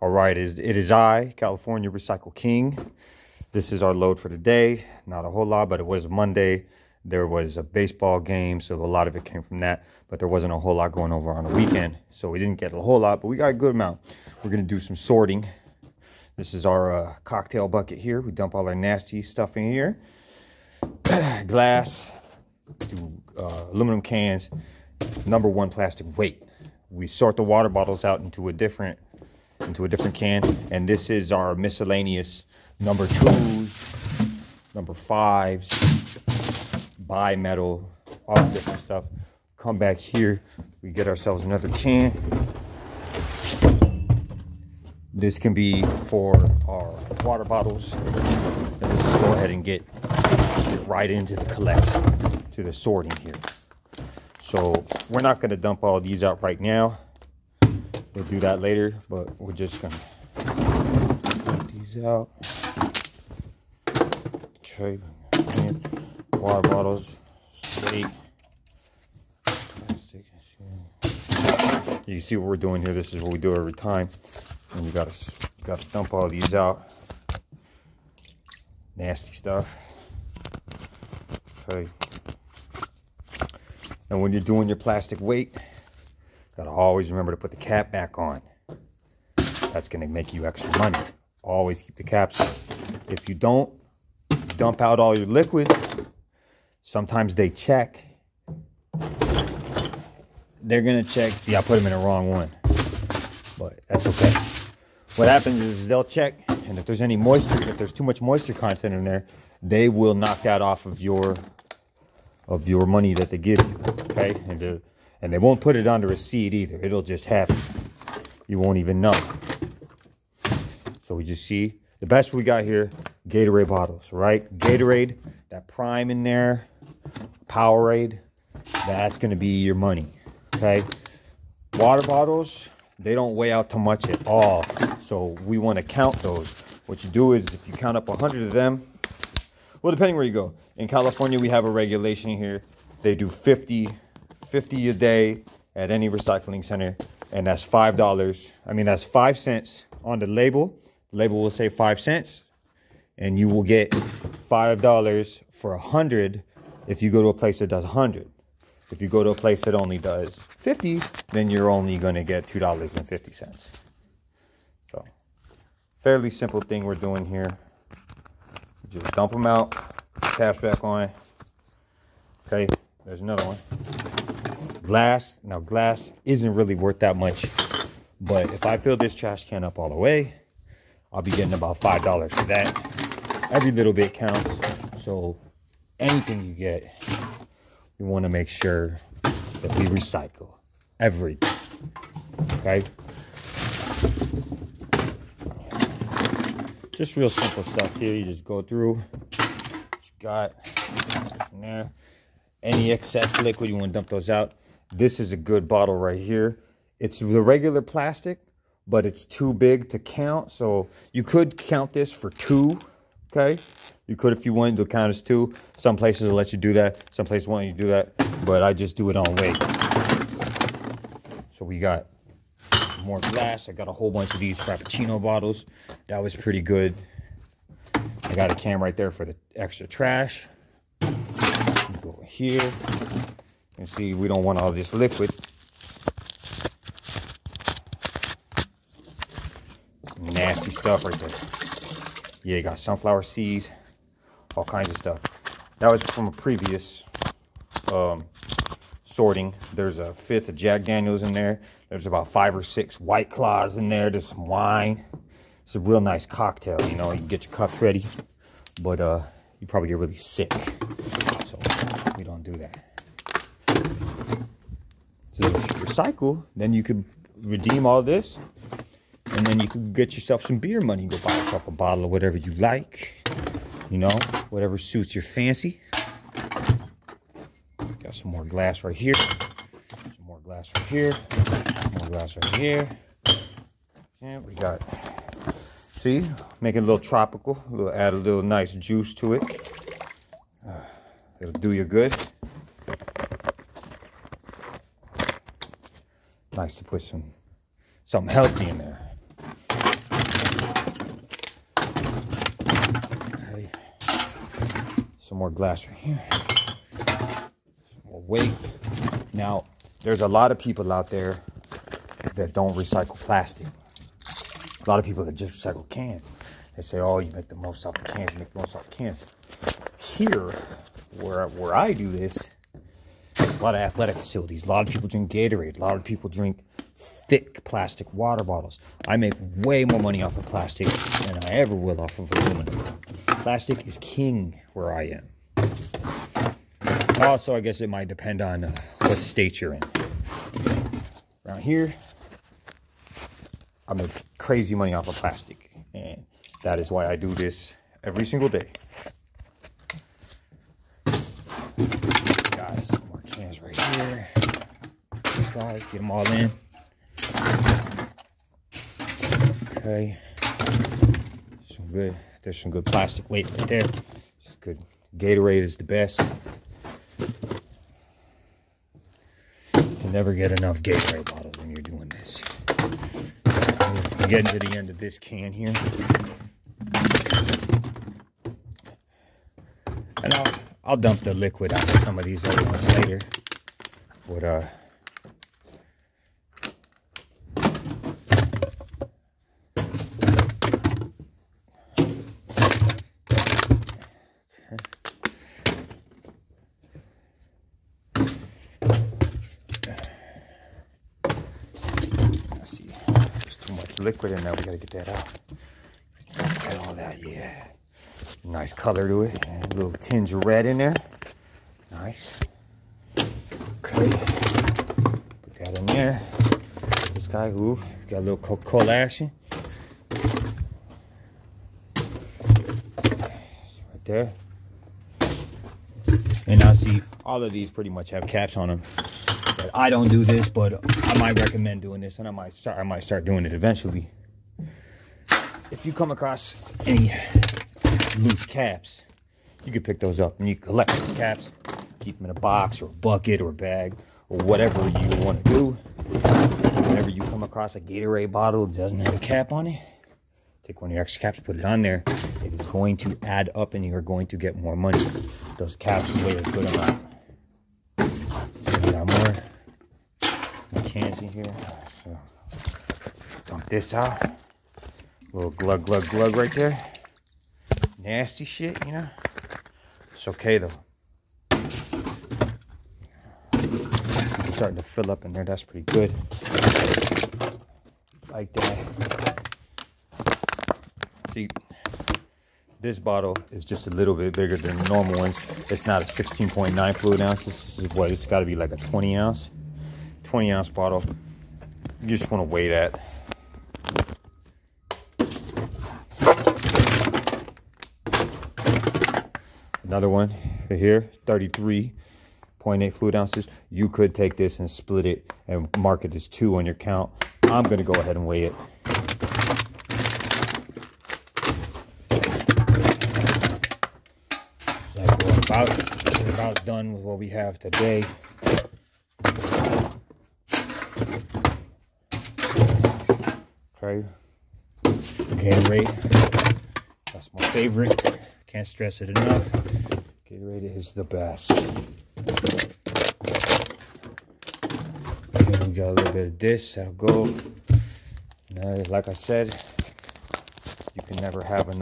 All right, it is I, California Recycle King. This is our load for the day. Not a whole lot, but it was Monday. There was a baseball game, so a lot of it came from that. But there wasn't a whole lot going over on the weekend, so we didn't get a whole lot, but we got a good amount. We're gonna do some sorting. This is our cocktail bucket here. We dump all our nasty stuff in here. Glass, aluminum cans, #1 plastic weight. We sort the water bottles out into a different can, and this is our miscellaneous #2s, #5s, bimetal, all the different stuff. Come back here, we get ourselves another can. This can be for our water bottles, and we'll just go ahead and get right into the collection, to the sorting here. So we're not going to dump all these out right now. We'll do that later, but we're just going to dump these out. Okay, water bottles, weight. You see what we're doing here. This is what we do every time. And you gotta dump all these out. Nasty stuff. Okay. And when you're doing your plastic weight, gotta always remember to put the cap back on. That's gonna make you extra money. Always keep the caps on. If you don't, dump out all your liquid. Sometimes they check. They're gonna check. See, I put them in the wrong one, but that's okay. What happens is they'll check, and if there's any moisture, if there's too much moisture content in there, they will knock that off of your money that they give you. Okay, and they won't put it on the receipt either. It'll just happen. You won't even know. So we just see the best we got here. Gatorade bottles, right? Gatorade, that Prime in there, Powerade. That's gonna be your money. Okay, water bottles, they don't weigh out too much at all, so we want to count those. What you do is, if you count up 100 of them, well, depending where you go. In California, we have a regulation here. They do 50 a day at any recycling center, and that's $5. I mean, that's 5 cents on the label. The label will say 5 cents, and you will get $5 for 100 if you go to a place that does 100. If you go to a place that only does 50, then you're only going to get $2.50. So, fairly simple thing we're doing here. Just dump them out, caps back on. Okay, there's another one. Glass. Now, glass isn't really worth that much, but if I fill this trash can up all the way, I'll be getting about $5 for that. Every little bit counts, so anything you get, we want to make sure that we recycle everything, okay? Just real simple stuff here. You just go through what you got in there. Any excess liquid, you want to dump those out. This is a good bottle right here. It's the regular plastic, but it's too big to count, so you could count this for 2, okay? You could if you wanted to count as 2. Some places will let you do that. Some places want you to do that. But I just do it on weight. So we got more glass. I got a whole bunch of these Frappuccino bottles. That was pretty good. I got a can right there for the extra trash. Go here. You see, we don't want all this liquid. Nasty stuff right there. Yeah, you got sunflower seeds. All kinds of stuff. That was from a previous sorting. There's a 5th of Jack Daniels in there. There's about 5 or 6 White Claws in there. There's some wine. It's a real nice cocktail. You know, you can get your cups ready, but you probably get really sick. So we don't do that. So if you recycle, then you could redeem all this, and then you could get yourself some beer money. Go buy yourself a bottle of whatever you like. You know, whatever suits your fancy. Got some more glass right here. Some more glass right here. More glass right here. And we got, see, make it a little tropical. Add a little nice juice to it. It'll do you good. Nice to put something healthy in there. some more glass right here. Some more weight. Now, there's a lot of people out there that don't recycle plastic. A lot of people that just recycle cans. They say, oh, you make the most out of cans, you make the most out of cans. Here, where I do this, a lot of athletic facilities, a lot of people drink Gatorade, a lot of people drink thick plastic water bottles. I make way more money off of plastic than I ever will off of aluminum. Plastic is king where I am. Also, I guess it might depend on what state you're in. Around here, I make crazy money off of plastic, and that is why I do this every single day. Got some more cans right here. These guys, get them all in. Okay. Some good. There's some good plastic weight right there. It's good. Gatorade is the best. You can never get enough Gatorade bottles when you're doing this. We're getting to the end of this can here. And I'll dump the liquid out of some of these other ones later. But let's see. There's too much liquid in there. We gotta get that out. Get all that, yeah. Nice color to it. And a little tinge of red in there. Nice. Okay. Put that in there. This guy, ooh, got a little Coca-Cola action. Right there. And now see, all of these pretty much have caps on them. But I don't do this, but I might recommend doing this, and I might start doing it eventually. If you come across any loose caps, you can pick those up and you collect those caps, keep them in a box or a bucket or a bag or whatever you want to do. Whenever you come across a Gatorade bottle that doesn't have a cap on it, take one of your extra caps, put it on there. It is going to add up and you're going to get more money. Those caps weigh a good amount. So we got more cans in here. So dump this out. Little glug, glug, glug right there. Nasty shit, you know. It's okay though. It's starting to fill up in there. That's pretty good. Like that. See, this bottle is just a little bit bigger than the normal ones. It's not a 16.9 fluid ounces. This is what it's got to be, like a 20 ounce bottle. You just want to weigh that. Another one right here, 33.8 fluid ounces. You could take this and split it and mark it as 2 on your count. I'm going to go ahead and weigh it. So we're about done with what we have today. Okay. Gatorade. That's my favorite. Can't stress it enough. Gatorade is the best. Okay, we got a little bit of this. That'll go. Now, like I said, you can never have enough.